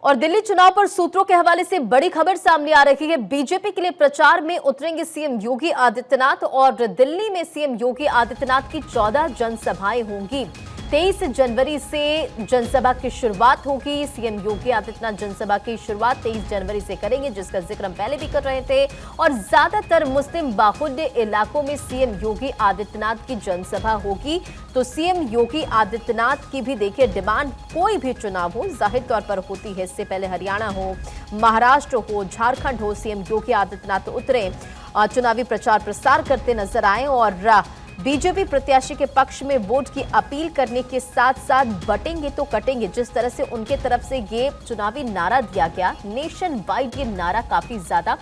और दिल्ली चुनाव पर सूत्रों के हवाले से बड़ी खबर सामने आ रही है। बीजेपी के लिए प्रचार में उतरेंगे सीएम योगी आदित्यनाथ और दिल्ली में सीएम योगी आदित्यनाथ की 14 जनसभाएं होंगी। 23 जनवरी से जनसभा की शुरुआत होगी। सीएम योगी आदित्यनाथ जनसभा की शुरुआत 23 जनवरी से करेंगे, जिसका जिक्र हम पहले भी कर रहे थे। और ज्यादातर मुस्लिम बाहुल्य इलाकों में सीएम योगी आदित्यनाथ की जनसभा होगी। तो सीएम योगी आदित्यनाथ की भी देखिए डिमांड, कोई भी चुनाव हो जाहिर तौर पर होती है। इससे पहले हरियाणा हो, महाराष्ट्र हो, झारखंड हो, सीएम योगी आदित्यनाथ उतरे, चुनावी प्रचार प्रसार करते नजर आए और बीजेपी प्रत्याशी के पक्ष में वोट की अपील करने के साथ साथ बटेंगे तो कटेंगे, जिस तरह से उनके तरफ से ये चुनावी नारा दिया गया, नेशन वाइड ये नारा काफी ज्यादा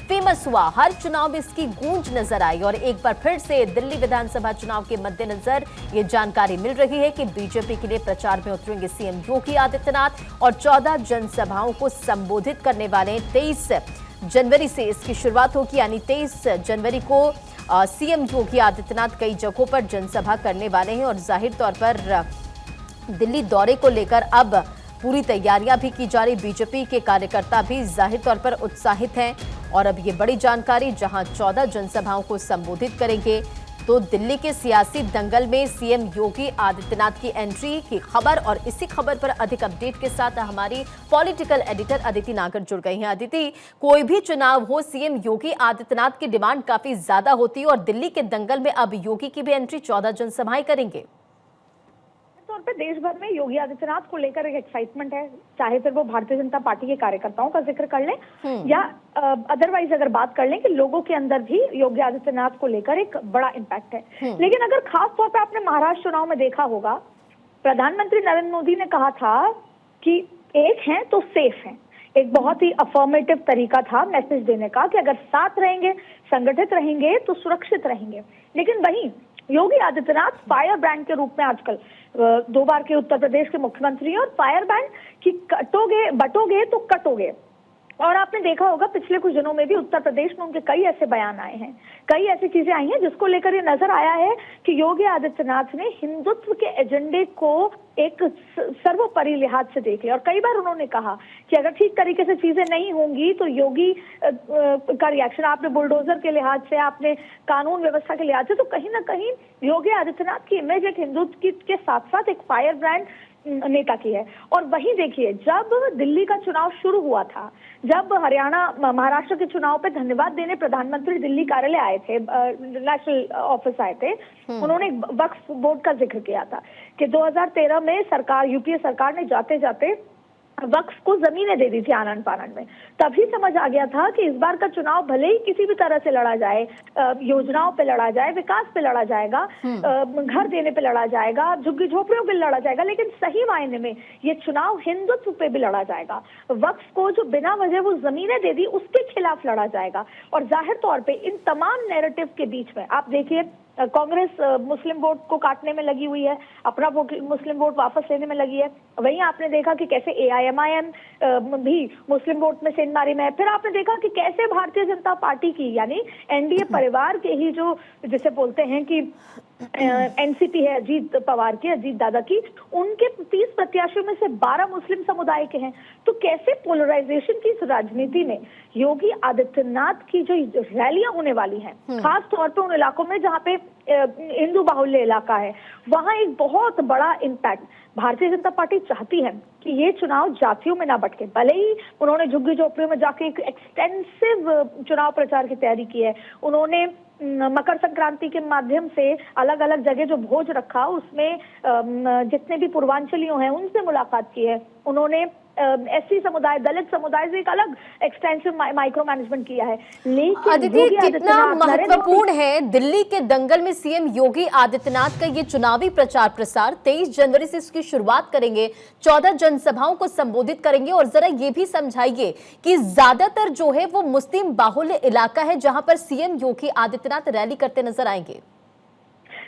फेमस हुआ। हर चुनाव में इसकी गूंज नजर आई और एक बार फिर से दिल्ली विधानसभा चुनाव के मद्देनजर ये जानकारी मिल रही है कि बीजेपी के लिए प्रचार में उतरेंगे सीएम योगी आदित्यनाथ और 14 जनसभाओं को संबोधित करने वाले। 23 जनवरी से इसकी शुरुआत होगी, यानी 23 जनवरी को सीएम योगी आदित्यनाथ कई जगहों पर जनसभा करने वाले हैं और जाहिर तौर पर दिल्ली दौरे को लेकर अब पूरी तैयारियां भी की जा रही। बीजेपी के कार्यकर्ता भी जाहिर तौर पर उत्साहित हैं और अब ये बड़ी जानकारी, जहां 14 जनसभाओं को संबोधित करेंगे, तो दिल्ली के सियासी दंगल में सीएम योगी आदित्यनाथ की एंट्री की खबर और इसी खबर पर अधिक अपडेट के साथ हमारी पॉलिटिकल एडिटर अदिति नागर जुड़ गई हैं। अदिति, कोई भी चुनाव हो, सीएम योगी आदित्यनाथ की डिमांड काफी ज्यादा होती है और दिल्ली के दंगल में अब योगी की भी एंट्री, 14 जनसभाएं करेंगे। तौर पे देश भर में योगी आदित्यनाथ को लेकर एक एक्साइटमेंट है, चाहे फिर वो भारतीय जनता पार्टी के कार्यकर्ताओं का जिक्र कर लें या अदरवाइज अगर बात कर लें कि लोगों के अंदर भी योगी आदित्यनाथ को लेकर एक बड़ा इम्पैक्ट है। लेकिन अगर खास तौर पे आपने महाराष्ट्र चुनाव में देखा होगा, प्रधानमंत्री नरेंद्र मोदी ने कहा था कि एक है तो सेफ है। एक बहुत ही अफर्मेटिव तरीका था मैसेज देने का कि अगर साथ रहेंगे, संगठित रहेंगे तो सुरक्षित रहेंगे। लेकिन वहीं योगी आदित्यनाथ फायर ब्रांड के रूप में आजकल 2 बार के उत्तर प्रदेश के मुख्यमंत्री और फायर ब्रांड की कटोगे बटोगे तो कटोगे। और आपने देखा होगा पिछले कुछ दिनों में भी उत्तर प्रदेश में उनके कई ऐसे बयान आए हैं, कई ऐसी चीजें आई हैं जिसको लेकर ये नजर आया है कि योगी आदित्यनाथ ने हिंदुत्व के एजेंडे को एक सर्वोपरि लिहाज से देख लिया। और कई बार उन्होंने कहा कि अगर ठीक तरीके से चीजें नहीं होंगी तो योगी का रिएक्शन, आपने बुलडोजर के लिहाज से, आपने कानून व्यवस्था के लिहाज से, तो कहीं ना कहीं योगी आदित्यनाथ की इमेज एक हिंदुत्व के साथ साथ एक फायर ब्रांड नेता की है। और वहीं देखिए, जब दिल्ली का चुनाव शुरू हुआ था, जब हरियाणा महाराष्ट्र के चुनाव पे धन्यवाद देने प्रधानमंत्री दिल्ली कार्यालय आए थे, नेशनल ऑफिस आए थे, उन्होंने वक्फ बोर्ड का जिक्र किया था कि 2013 में सरकार, यूपीए सरकार ने जाते जाते वक्फ को जमीनें दे दी थी आनन फानन में। तभी समझ आ गया था कि इस बार का चुनाव भले ही किसी भी तरह से लड़ा जाए, योजनाओं पे लड़ा जाए, विकास पे लड़ा जाएगा, घर देने पे लड़ा जाएगा, झुग्गी झोपड़ियों पे लड़ा जाएगा, लेकिन सही मायने में ये चुनाव हिंदुत्व पे भी लड़ा जाएगा। वक्फ को जो बिना वजह वो जमीनें दे दी, उसके खिलाफ लड़ा जाएगा। और जाहिर तौर पे इन तमाम नैरेटिव के बीच में आप देखिए, कांग्रेस मुस्लिम वोट को काटने में लगी हुई है, अपना मुस्लिम वोट वापस लेने में लगी है। वहीं आपने देखा कि कैसे एआईएमआईएम भी मुस्लिम वोट में सेंधमारी में है। फिर आपने देखा कि कैसे भारतीय जनता पार्टी की, यानी एनडीए परिवार के ही जो जिसे बोलते हैं कि एनसीपी है, अजीत पवार की, अजीत दादा की, उनके 30 प्रत्याशियों में से 12 मुस्लिम समुदाय के हैं। तो कैसे पोलराइजेशन की इस राजनीति में योगी आदित्यनाथ की जो रैलियां होने वाली हैं, खास तौर पे उन इलाकों में जहां पे हिंदू बाहुल्य इलाका है, वहां एक बहुत बड़ा इम्पैक्ट भारतीय जनता पार्टी चाहती है कि ये चुनाव जातियों में ना भटके। भले ही उन्होंने झुग्गी झोपड़ियों में जाके एक एक्सटेंसिव चुनाव प्रचार की तैयारी की है, उन्होंने मकर संक्रांति के माध्यम से अलग अलग जगह जो भोज रखा, उसमें जितने भी पूर्वांचलियों हैं उनसे मुलाकात की है, उन्होंने एससी समुदाय, दलित समुदाय से एक अलग एक्सटेंसिव माइक्रो मैनेजमेंट किया है। लेकिन अदिति, कितना महत्वपूर्ण है दिल्ली के दंगल में सीएम योगी आदित्यनाथ का ये चुनावी प्रचार प्रसार। 23 जनवरी से इसकी शुरुआत करेंगे, 14 जनसभाओं को संबोधित करेंगे और जरा ये भी समझाइए कि ज्यादातर जो है वो मुस्लिम बाहुल्य इलाका है जहां पर सीएम योगी आदित्यनाथ रैली करते नजर आएंगे।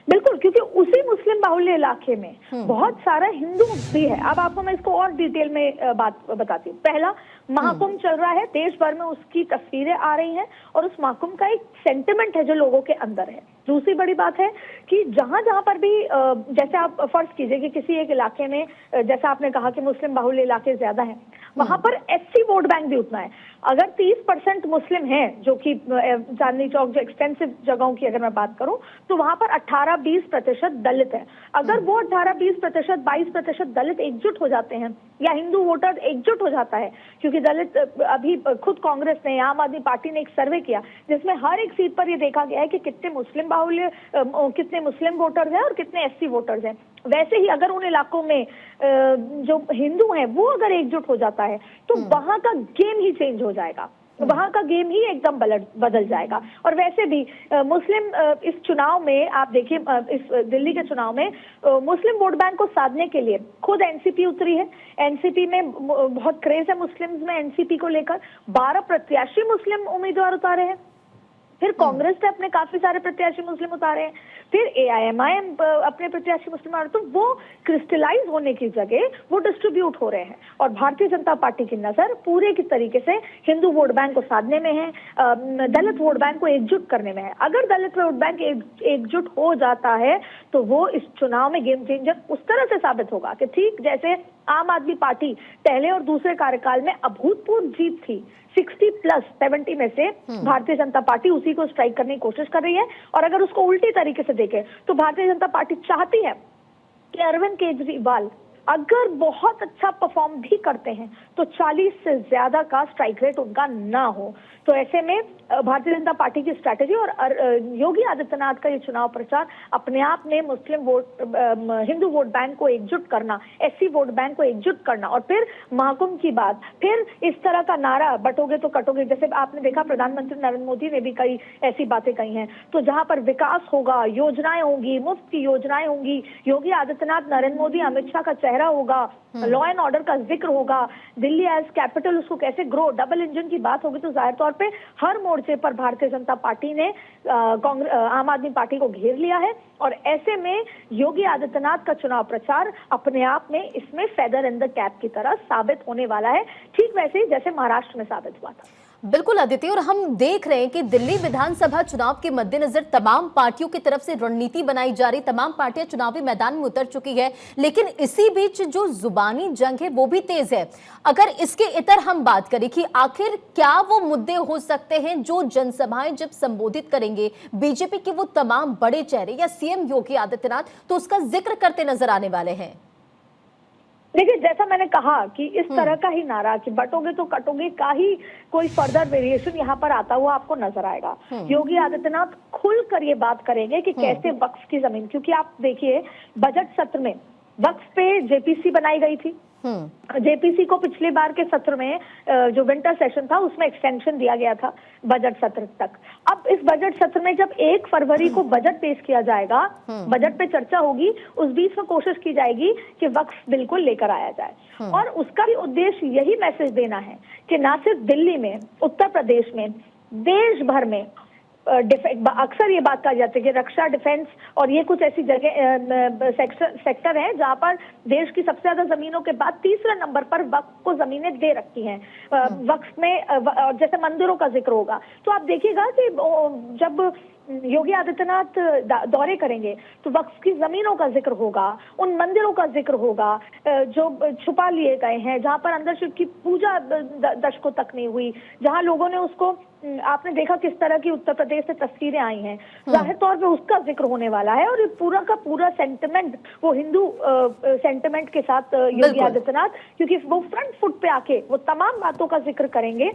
बिल्कुल, क्योंकि उसी मुस्लिम बाहुल्य इलाके में बहुत सारा हिंदू भी है। अब आपको मैं इसको और डिटेल में बात बताती हूँ। पहला, महाकुंभ चल रहा है, देश भर में उसकी तस्वीरें आ रही हैं और उस महाकुंभ का एक सेंटिमेंट है जो लोगों के अंदर है। दूसरी बड़ी बात है कि जहां जहां पर भी जैसे आप फर्ज कीजिए कि किसी एक इलाके में जैसा आपने कहा कि मुस्लिम बाहुल्य इलाके ज्यादा हैं, वहां पर एससी वोट बैंक भी उतना है। अगर 30% मुस्लिम हैं, जो कि चांदनी चौक जो एक्सटेंसिव जगहों की अगर मैं बात करूं, तो वहां पर 18-20% दलित है। अगर वो 18-20%, 22% दलित एकजुट हो जाते हैं या हिंदू वोटर एकजुट हो जाता है, क्योंकि दलित अभी खुद कांग्रेस ने, आम आदमी पार्टी ने एक सर्वे किया जिसमें हर एक सीट पर ये देखा गया है कि कितने मुस्लिम बाहुल्य, कितने मुस्लिम वोटर्स हैं और कितने एससी वोटर्स हैं। वैसे ही अगर उन इलाकों में जो हिंदू हैं वो अगर एकजुट हो जाता है तो वहां का गेम ही चेंज हो जाएगा, वहां का गेम ही एकदम बदल जाएगा। और वैसे भी मुस्लिम इस चुनाव में आप देखिए, इस दिल्ली के चुनाव में मुस्लिम वोट बैंक को साधने के लिए खुद एनसीपी उतरी है। एनसीपी में बहुत क्रेज है मुस्लिम्स में, एनसीपी को लेकर 12 प्रत्याशी मुस्लिम उम्मीदवार उतारे हैं। फिर कांग्रेस ने अपने काफी सारे प्रत्याशी मुस्लिम उतारे हैं, फिर एआईएमआईएम अपने प्रत्याशी मुस्लिम उतारे। तो वो क्रिस्टलाइज होने की जगह वो डिस्ट्रीब्यूट हो रहे हैं। और भारतीय जनता पार्टी की नजर पूरे की तरीके से हिंदू वोट बैंक को साधने में है, दलित वोट बैंक को एकजुट करने में है। अगर दलित वोट बैंक एकजुट हो जाता है तो वो इस चुनाव में गेम चेंजर उस तरह से साबित होगा कि ठीक जैसे आम आदमी पार्टी पहले और दूसरे कार्यकाल में अभूतपूर्व जीत थी, 60+70 में से भारतीय जनता पार्टी उसी को स्ट्राइक करने की कोशिश कर रही है। और अगर उसको उल्टी तरीके से देखें तो भारतीय जनता पार्टी चाहती है कि अरविंद केजरीवाल अगर बहुत अच्छा परफॉर्म भी करते हैं तो 40 से ज्यादा का स्ट्राइक रेट उनका ना हो। तो ऐसे में भारतीय जनता पार्टी की स्ट्रैटेजी और योगी आदित्यनाथ का ये चुनाव प्रचार अपने आप में मुस्लिम वोट, हिंदू वोट बैंक को एकजुट करना, एससी वोट बैंक को एकजुट करना और फिर महाकुंभ की बात, फिर इस तरह का नारा बटोगे तो कटोगे, जैसे आपने देखा प्रधानमंत्री नरेंद्र मोदी ने भी कई ऐसी बातें कही हैं। तो जहां पर विकास होगा, योजनाएं होंगी, मुफ्त की योजनाएं होंगी, योगी आदित्यनाथ, नरेंद्र मोदी, अमित शाह का चेहरा होगा, लॉ एंड ऑर्डर का जिक्र होगा, दिल्ली एज कैपिटल उसको कैसे ग्रो, डबल इंजन की बात होगी, तो जाहिर तौर पे हर मोर्चे पर भारतीय जनता पार्टी ने आम आदमी पार्टी को घेर लिया है। और ऐसे में योगी आदित्यनाथ का चुनाव प्रचार अपने आप में इसमें फेदर इन द कैप की तरह साबित होने वाला है, ठीक वैसे ही जैसे महाराष्ट्र में साबित हुआ था। बिल्कुल अदिति, और हम देख रहे हैं कि दिल्ली विधानसभा चुनाव के मद्देनजर तमाम पार्टियों की तरफ से रणनीति बनाई जा रही, तमाम पार्टियां चुनावी मैदान में उतर चुकी है, लेकिन इसी बीच जो जुबानी जंग है वो भी तेज है। अगर इसके इतर हम बात करें कि आखिर क्या वो मुद्दे हो सकते हैं जो जनसभाएं जब संबोधित करेंगे बीजेपी के वो तमाम बड़े चेहरे या सीएम योगी आदित्यनाथ, तो उसका जिक्र करते नजर आने वाले हैं। देखिए, जैसा मैंने कहा कि इस तरह का ही नारा कि बटोगे तो कटोगे का ही कोई फर्दर वेरिएशन यहाँ पर आता हुआ आपको नजर आएगा। योगी आदित्यनाथ खुलकर ये बात करेंगे कि कैसे वक्फ की जमीन, क्योंकि आप देखिए बजट सत्र में वक्फ पे जेपीसी बनाई गई थी। जेपीसी को पिछले बार के सत्र में जो विंटर सेशन था उसमें एक्सटेंशन दिया गया था बजट सत्र तक। अब इस बजट सत्र में जब 1 फरवरी को बजट पेश किया जाएगा, बजट पे चर्चा होगी, उस बीच में कोशिश की जाएगी कि वक्फ बिल को लेकर आया जाए। और उसका भी उद्देश्य यही मैसेज देना है कि ना सिर्फ दिल्ली में, उत्तर प्रदेश में, देश भर में अक्सर ये बात कही जाती है कि रक्षा, डिफेंस और ये कुछ ऐसी जगह सेक्टर हैं जहां पर देश की सबसे ज्यादा जमीनों के बाद तीसरे नंबर पर वक्फ को जमीनें दे रखी हैं। वक्फ में जैसे मंदिरों का जिक्र होगा, तो आप देखिएगा कि जब योगी आदित्यनाथ दौरे करेंगे तो वक्फ की जमीनों का जिक्र होगा, उन मंदिरों का जिक्र होगा जो छुपा लिए गए हैं, जहां पर अंदर शिव की पूजा दशकों तक नहीं हुई, जहां लोगों ने उसको, आपने देखा किस तरह की उत्तर प्रदेश से तस्वीरें आई हैं, जाहिर तौर पे उसका जिक्र होने वाला है। और ये पूरा का पूरा सेंटिमेंट वो हिंदू सेंटिमेंट के साथ योगी आदित्यनाथ, क्योंकि वो फ्रंट फुट पे आके वो तमाम बातों का जिक्र करेंगे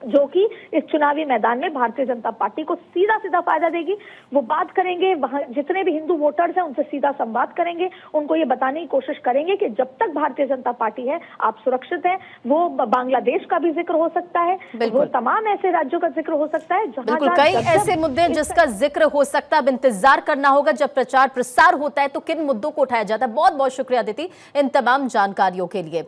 जो कि इस चुनावी मैदान में भारतीय जनता पार्टी को सीधा सीधा फायदा देगी। वो बात करेंगे, वहां जितने भी हिंदू वोटर्स हैं उनसे सीधा संवाद करेंगे, उनको ये बताने की कोशिश करेंगे कि जब तक भारतीय जनता पार्टी है आप सुरक्षित हैं। वो बांग्लादेश का भी जिक्र हो सकता है, वो तमाम ऐसे राज्यों का जिक्र हो सकता है जहां कई ऐसे मुद्दे जिसका जिक्र हो सकता है। अब इंतजार करना होगा जब प्रचार प्रसार होता है तो किन मुद्दों को उठाया जाता है। बहुत बहुत शुक्रिया अदिति इन तमाम जानकारियों के लिए।